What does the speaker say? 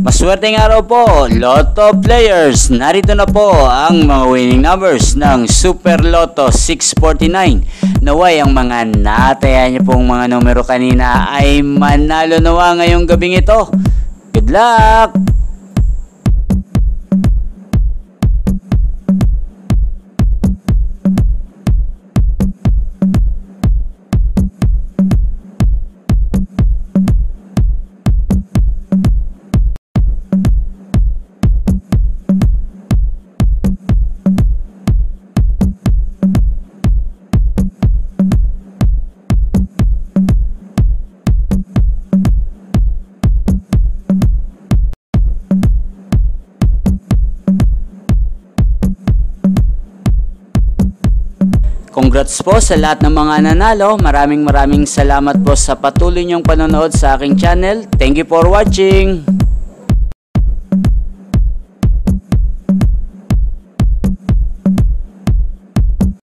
Maswerteng araw po, Lotto players. Narito na po ang mga winning numbers ng Super Lotto 649. Naway ang mga nataya niyo pong mga numero kanina ay manalo nawa ngayong gabing ito. Good luck! Congrats po sa lahat ng mga nanalo. Maraming salamat po sa patuloy niyong panonood sa aking channel. Thank you for watching.